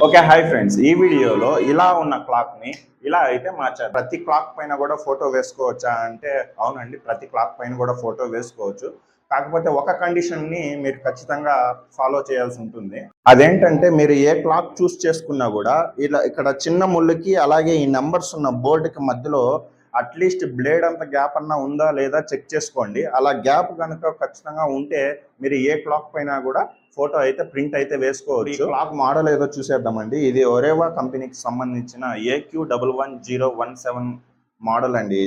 Okay, hi friends. ఈ వీడియోలో ఇలా ఉన్న క్లాక్ని ఇలా అయితే మార్చారు. ప్రతి క్లాక్ పైన కూడా ఫోటో వేసుకోవచ్చా అంటే అవునండి, ప్రతి క్లాక్ పైన కూడా ఫోటో వేసుకోవచ్చు. కాకపోతే ఒక కండిషన్ని మీరు ఖచ్చితంగా ఫాలో చేయాల్సి ఉంటుంది. అదేంటంటే మీరు ఏ క్లాక్ చూస్ చేసుకున్నా కూడా ఇలా ఇక్కడ చిన్న ముళ్ళకి అలాగే ఈ నెంబర్స్ ఉన్న బోర్డుకి మధ్యలో అట్లీస్ట్ బ్లేడ్ అంత గ్యాప్ అన్నా ఉందా లేదా చెక్ చేసుకోండి. అలా గ్యాప్ కనుక ఖచ్చితంగా ఉంటే మీరు ఏ క్లాక్ పైన కూడా ఫోటో అయితే ప్రింట్ అయితే వేసుకోవచ్చు. ఈ క్లాక్ మోడల్ ఏదో చూసేద్దామండి. ఇది ఒరేవా కంపెనీకి సంబంధించిన AQ11017 మోడల్ అండి.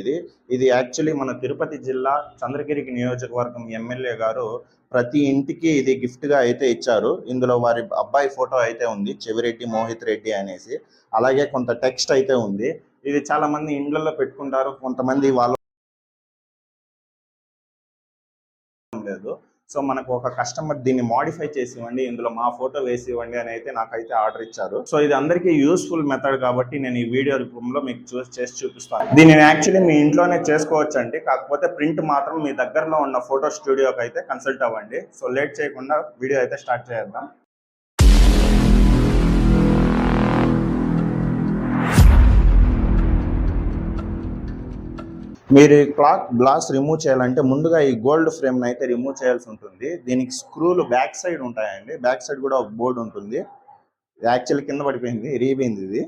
ఇది యాక్చువల్లీ మన తిరుపతి జిల్లా చంద్రగిరికి నియోజకవర్గం ఎమ్మెల్యే గారు ప్రతి ఇంటికి ఇది గిఫ్ట్గా అయితే ఇచ్చారు. ఇందులో వారి అబ్బాయి ఫోటో అయితే ఉంది, చెవిరెడ్డి మోహిత్ రెడ్డి అనేసి. అలాగే కొంత టెక్స్ట్ అయితే ఉంది. ఇది చాలా మంది ఇండ్లలో పెట్టుకుంటారు, కొంతమంది వాళ్ళు లేదు. సో మనకు ఒక కస్టమర్ దీన్ని మాడిఫై చేసి ఇవ్వండి, ఇందులో మా ఫోటో వేసి ఇవ్వండి అని అయితే నాకైతే ఆర్డర్ ఇచ్చారు. సో ఇది అందరికీ యూస్ఫుల్ మెథడ్ కాబట్టి నేను ఈ వీడియో రూపంలో మీకు చేసి చూపిస్తాను. దీన్ని యాక్చువల్లీ మీ ఇంట్లోనే చేసుకోవచ్చు అండి. కాకపోతే ప్రింట్ మాత్రం మీ దగ్గరలో ఉన్న ఫోటో స్టూడియోకి అయితే కన్సల్ట్ అవ్వండి. సో లేట్ చేయకుండా వీడియో అయితే స్టార్ట్ చేద్దాం. మీరు క్లాక్ గ్లాస్ రిమూవ్ చేయాలంటే ముందుగా ఈ గోల్డ్ ఫ్రేమ్ని అయితే రిమూవ్ చేయాల్సి ఉంటుంది. దీనికి స్క్రూలు బ్యాక్ సైడ్ ఉంటాయండి. బ్యాక్ సైడ్ కూడా ఒక బోర్డు ఉంటుంది. యాక్చువల్లీ కింద పడిపోయింది, ఇరిగిపోయింది ఇది.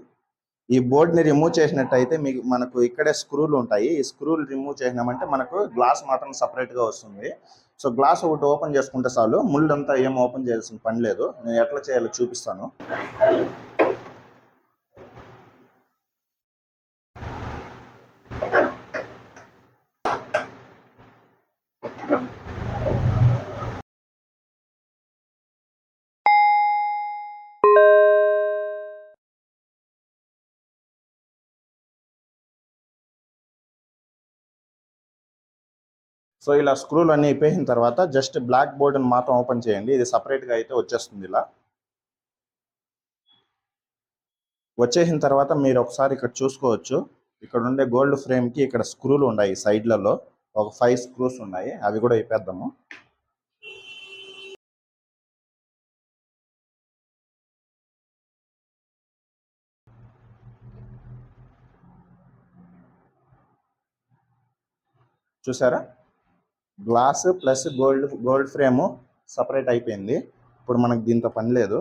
ఈ బోర్డ్ని రిమూవ్ చేసినట్టయితే మనకు ఇక్కడే స్క్రూలు ఉంటాయి. ఈ స్క్రూలు రిమూవ్ చేసినామంటే మనకు గ్లాస్ మాత్రం సపరేట్గా వస్తుంది. సో గ్లాస్ ఒకటి ఓపెన్ చేసుకుంటే చాలు, ముళ్ళంతా ఏం ఓపెన్ చేయాల్సిన పని లేదు. నేను ఎట్లా చేయాలో చూపిస్తాను. సో ఇలా స్క్రూలు అన్నీ ఇప్పేసిన తర్వాత జస్ట్ బ్లాక్ బోర్డుని మాత్రం ఓపెన్ చేయండి. ఇది సపరేట్గా అయితే వచ్చేస్తుంది. ఇలా వచ్చేసిన తర్వాత మీరు ఒకసారి ఇక్కడ చూసుకోవచ్చు. ఇక్కడ ఉండే గోల్డ్ ఫ్రేమ్కి ఇక్కడ స్క్రూలు ఉన్నాయి సైడ్లలో. ఒక 5 స్క్రూస్ ఉన్నాయి, అవి కూడా ఇప్పేద్దాము. చూసారా, glass plus gold frame separate అయిపోయింది. ఇప్పుడు మనకు దీంతో పని లేదు,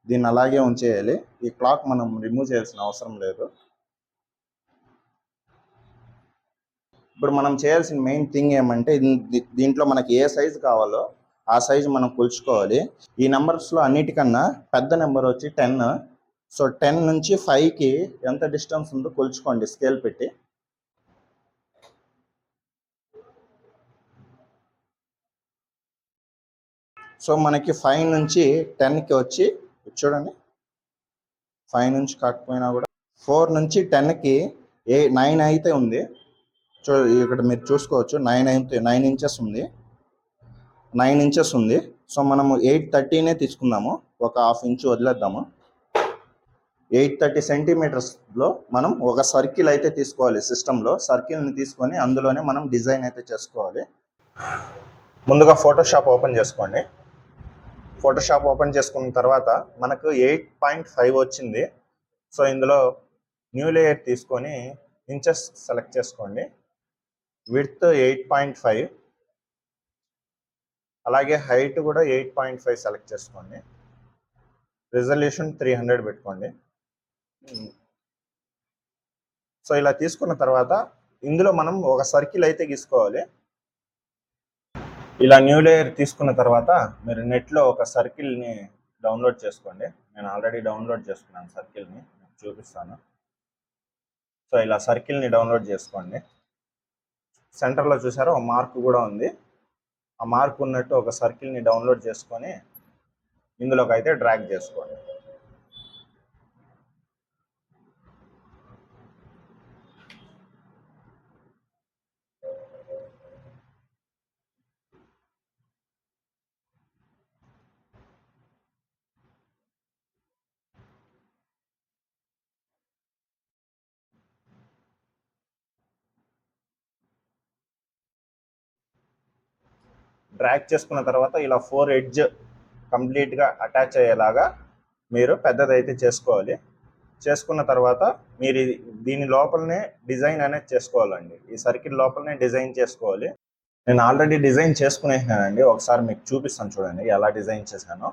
దీన్ని అలాగే ఉంచేయాలి. ఈ క్లాక్ మనం రిమూవ్ చేయాల్సిన అవసరం లేదు. ఇప్పుడు మనం చేయాల్సిన మెయిన్ థింగ్ ఏమంటే దీంట్లో మనకి ఏ సైజు కావాలో ఆ సైజు మనం కొలుచుకోవాలి. ఈ నెంబర్స్లో అన్నిటికన్నా పెద్ద నెంబర్ వచ్చి 10. సో 10 నుంచి 5కి ఎంత డిస్టెన్స్ ఉందో కొలుచుకోండి స్కేల్ పెట్టి. సో మనకి 5 నుంచి 10కి వచ్చి చూడండి, 5 నుంచి కాకపోయినా కూడా 4 నుంచి 10కి 9 అయితే ఉంది. ఇక్కడ మీరు చూసుకోవచ్చు, 9 ఇంచెస్ ఉంది, 9 ఇంచెస్ ఉంది. సో మనము 830నే తీసుకుందాము, ఒక హాఫ్ ఇంచు వదిలేద్దాము. 830 సెంటీమీటర్స్లో మనం ఒక సర్కిల్ అయితే తీసుకోవాలి. సిస్టంలో సర్కిల్ని తీసుకొని అందులోనే మనం డిజైన్ అయితే చేసుకోవాలి. ముందుగా ఫోటోషాప్ ఓపెన్ చేసుకోండి. ఫోటోషాప్ ఓపెన్ చేసుకున్న తర్వాత మనకు 8.5 వచ్చింది. సో ఇందులో న్యూ లేయర్ తీసుకొని ఇంచెస్ సెలెక్ట్ చేసుకోండి. విడ్త్ 8.5, అలాగే హైట్ కూడా 8.5 సెలెక్ట్ చేసుకోండి. రిజల్యూషన్ 300 పెట్టుకోండి. సో ఇలా తీసుకున్న తర్వాత ఇందులో మనం ఒక సర్కిల్ అయితే గీసుకోవాలి. ఇలా న్యూ లేయర్ తీసుకున్న తర్వాత మీరు నెట్లో ఒక సర్కిల్ని డౌన్లోడ్ చేసుకోండి. నేను ఆల్రెడీ డౌన్లోడ్ చేసుకున్నాను సర్కిల్ని, చూపిస్తాను. సో ఇలా సర్కిల్ని డౌన్లోడ్ చేసుకోండి. సెంటర్లో చూసారో ఒక మార్క్ కూడా ఉంది. ఆ మార్క్ ఉన్నట్టు ఒక సర్కిల్ని డౌన్లోడ్ చేసుకొని ఇందులోకి అయితే డ్రాగ్ చేసుకోండి. డ్రాగ్ చేసుకున్న తర్వాత ఇలా 4 ఎడ్జ్ కంప్లీట్గా అటాచ్ అయ్యేలాగా మీరు పెద్దదైతే చేసుకోవాలి. చేసుకున్న తర్వాత మీరు దీని లోపలనే డిజైన్ అనేది చేసుకోవాలండి. ఈ సర్కిల్ లోపలనే డిజైన్ చేసుకోవాలి. నేను ఆల్రెడీ డిజైన్ చేసుకునేసానండి. ఒకసారి మీకు చూపిస్తాను చూడండి ఎలా డిజైన్ చేశానో.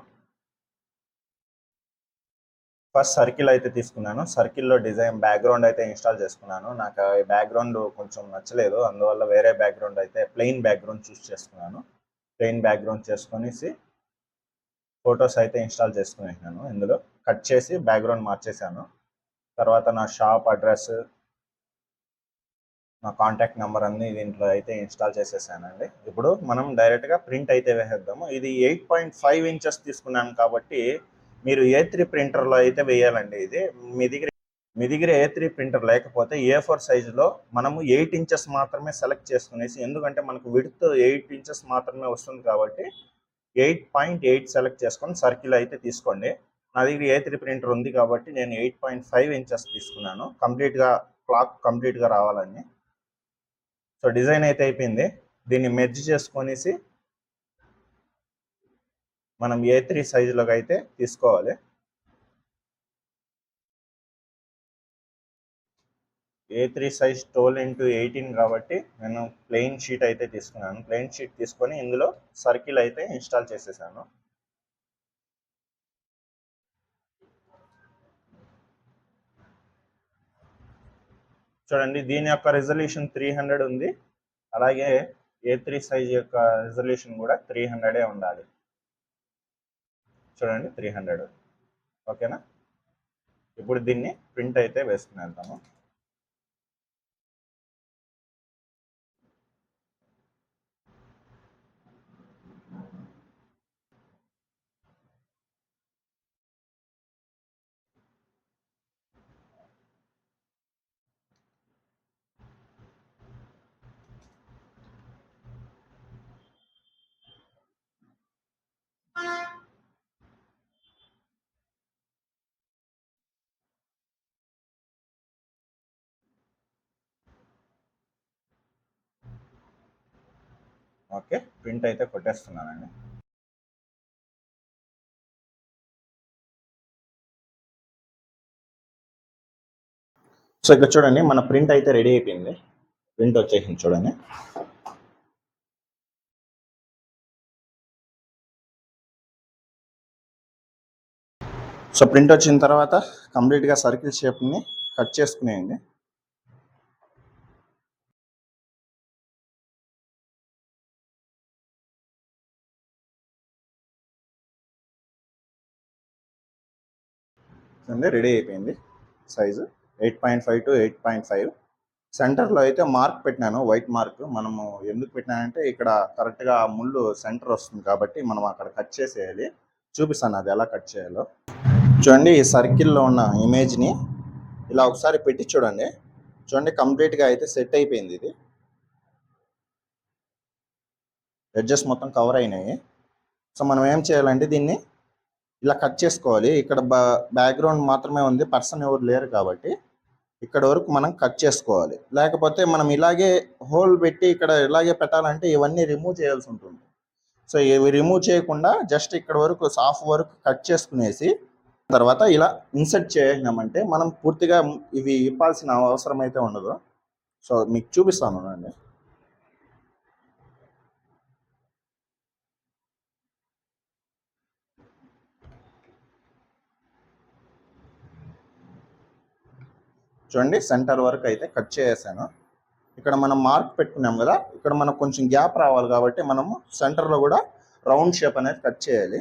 ఫస్ట్ సర్కిల్ అయితే తీసుకున్నాను. సర్కిల్లో డిజైన్ బ్యాక్గ్రౌండ్ అయితే ఇన్స్టాల్ చేసుకున్నాను. నాకు ఈ బ్యాక్గ్రౌండ్ కొంచెం నచ్చలేదు, అందువల్ల వేరే బ్యాక్గ్రౌండ్ అయితే ప్లెయిన్ బ్యాక్గ్రౌండ్ చూస్ చేసుకున్నాను. ప్లెయిన్ బ్యాక్గ్రౌండ్ చేసుకొనేసి ఫొటోస్ అయితే ఇన్స్టాల్ చేసుకునేసాను. ఇందులో కట్ చేసి బ్యాక్గ్రౌండ్ మార్చేసాను. తర్వాత నా షాప్ అడ్రస్, నా కాంటాక్ట్ నెంబర్ అన్ని దీంట్లో అయితే ఇన్స్టాల్ చేసేసానండి. ఇప్పుడు మనం డైరెక్ట్గా ప్రింట్ అయితే వేసేద్దాము. ఇది 8.5 ఇంచెస్ తీసుకున్నాను కాబట్టి మీరు A3 ప్రింటర్లో అయితే వేయాలండి. ఇది మీ దగ్గర A3 ప్రింటర్ లేకపోతే A4 సైజులో మనము 8 ఇంచెస్ మాత్రమే సెలెక్ట్ చేసుకునేసి, ఎందుకంటే మనకు విడ్త్ 8 ఇంచెస్ మాత్రమే వస్తుంది కాబట్టి 8.8 సెలెక్ట్ చేసుకొని సర్కిల్ అయితే తీసుకోండి. నా దగ్గర A3 ప్రింటర్ ఉంది కాబట్టి నేను 8.5 ఇంచెస్ తీసుకున్నాను, క్లాక్ కంప్లీట్గా రావాలని. సో డిజైన్ అయితే అయిపోయింది. దీన్ని మెర్జ్ చేసుకొనేసి మనం A3 సైజులోకి అయితే తీసుకోవాలి. A3 సైజ్ 12x18 కాబట్టి నేను ప్లెయిన్ షీట్ అయితే తీసుకున్నాను. ప్లెయిన్ షీట్ తీసుకొని ఇందులో సర్కిల్ అయితే ఇన్స్టాల్ చేసేసాను. చూడండి, దీని యొక్క రిజల్యూషన్ 300 ఉంది. అలాగే A3 సైజ్ యొక్క రిజల్యూషన్ కూడా 300 ఉండాలి. చూడండి 300. ఓకేనా? ఇప్పుడు దీన్ని ప్రింట్ అయితే వేసుకుని వెళ్తాము. ఓకే, ప్రింట్ అయితే కొట్టేస్తున్నానండి. సో ఇక్కడ చూడండి, మన ప్రింట్ అయితే రెడీ అయిపోయింది. ప్రింట్ వచ్చేసింది చూడండి. సో ప్రింట్ వచ్చిన తర్వాత కంప్లీట్గా సర్కిల్ షేప్ని కట్ చేసుకునేయండి. రెడీ అయిపోయింది. Size 8.5 to 8.5. సెంటర్లో అయితే మార్క్ పెట్టినాను, వైట్ మార్క్. మనము ఎందుకు పెట్టినానంటే ఇక్కడ కరెక్ట్గా ముళ్ళు సెంటర్ వస్తుంది కాబట్టి మనం అక్కడ కట్ చేసేయాలి. చూపిస్తాను అది ఎలా కట్ చేయాలో. చూడండి, ఈ సర్కిల్లో ఉన్న ఇమేజ్ని ఇలా ఒకసారి పెట్టి చూడండి. చూడండి, కంప్లీట్గా అయితే సెట్ అయిపోయింది. ఇది ఎడ్జెస్ మొత్తం కవర్ అయినాయి. సో మనం ఏం చేయాలంటే దీన్ని ఇలా కట్ చేసుకోవాలి. ఇక్కడ బ్యాక్గ్రౌండ్ మాత్రమే ఉంది, పర్సన్ ఎవరు లేరు కాబట్టి ఇక్కడ వరకు మనం కట్ చేసుకోవాలి. లేకపోతే మనం ఇలాగే హోల్ పెట్టి ఇక్కడ ఇలాగే పెట్టాలంటే ఇవన్నీ రిమూవ్ చేయాల్సి ఉంటుంది. సో ఇవి రిమూవ్ చేయకుండా జస్ట్ ఇక్కడ వరకు సాఫ్ వరకు కట్ చేసుకునేసి తర్వాత ఇలా ఇన్సర్ట్ చేసినామంటే మనం పూర్తిగా ఇవి ఇప్పాల్సిన అవసరం అయితే ఉండదు. సో మీకు చూపిస్తాను అండి. చూడండి, సెంటర్ వరకు అయితే కట్ చేసాను. ఇక్కడ మనం మార్క్ పెట్టుకున్నాం కదా, ఇక్కడ మనకు కొంచెం గ్యాప్ రావాలి కాబట్టి మనము సెంటర్లో కూడా రౌండ్ షేప్ అనేది కట్ చేయాలి.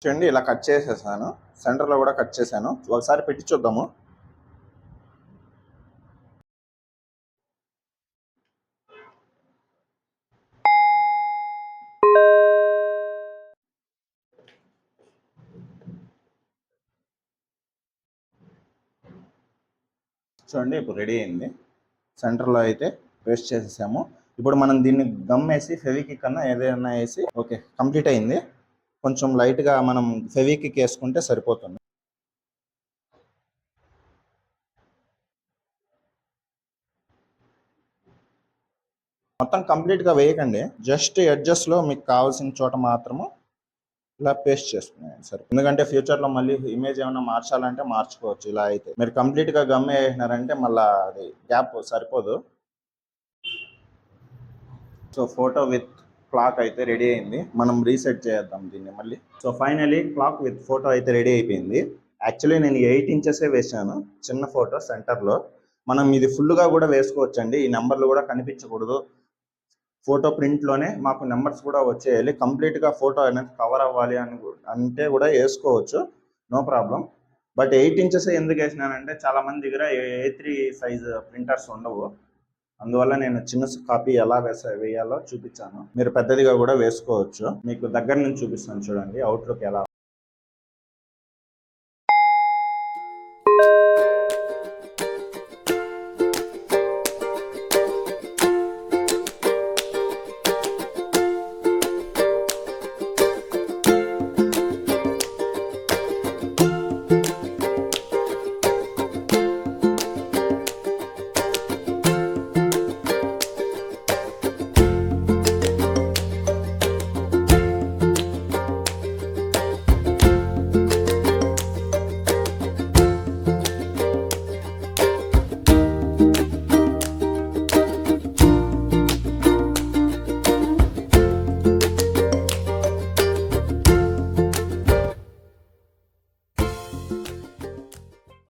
చూడండి, ఇలా కట్ చేసేసాను. సెంటర్లో కూడా కట్ చేశాను. ఒకసారి పెట్టి చూద్దాము. చూడండి, ఇప్పుడు రెడీ అయింది. సెంటర్లో అయితే పేస్ట్ చేసేసాము. ఇప్పుడు మనం దీన్ని గమ్ వేసి ఫెవిక్విక్ కన్నా ఏదైనా వేసి ఓకే కంప్లీట్ అయింది. కొంచెం లైట్గా మనం ఫెవిక్విక్ వేసుకుంటే సరిపోతుంది. మొత్తం కంప్లీట్ గా వేయకండి, జస్ట్ ఎడ్జెస్ లో మీకు కావాల్సిన చోట మాత్రము ఇలా పేస్ట్ చేసుకున్నాను సరే. ఎందుకంటే ఫ్యూచర్ లో మళ్ళీ ఇమేజ్ ఏమైనా మార్చాలంటే మార్చుకోవచ్చు. ఇలా అయితే మీరు కంప్లీట్ గా గమ్ వేసినారంటే మళ్ళీ అది గ్యాప్ సరిపోదు. సో ఫోటో విత్ క్లాక్ అయితే రెడీ అయింది. మనం రీసెట్ చేద్దాం దీన్ని మళ్ళీ. So finally clock with photo అయితే రెడీ అయిపోయింది. యాక్చువల్లీ నేను 8 ఇంచెసే వేసాను చిన్న ఫోటో సెంటర్లో. మనం ఇది ఫుల్గా కూడా వేసుకోవచ్చండి. ఈ నెంబర్లు కూడా కనిపించకూడదు. ఫోటో ప్రింట్లోనే మాకు నెంబర్స్ కూడా వచ్చేయాలి. కంప్లీట్గా ఫోటో అనేది కవర్ అవ్వాలి అని అంటే కూడా వేసుకోవచ్చు, నో ప్రాబ్లం. బట్ 8 ఇంచెస్ ఎందుకు వేసినానంటే చాలా మంది దగ్గర A3 సైజ్ ప్రింటర్స్ ఉండవు. అందువల్ల నేను చిన్న కాపీ ఎలా వేయాలో చూపించాను. మీరు పెద్దదిగా కూడా వేసుకోవచ్చు. మీకు దగ్గర నుంచి చూపిస్తాను చూడండి అవుట్లుక్ ఎలా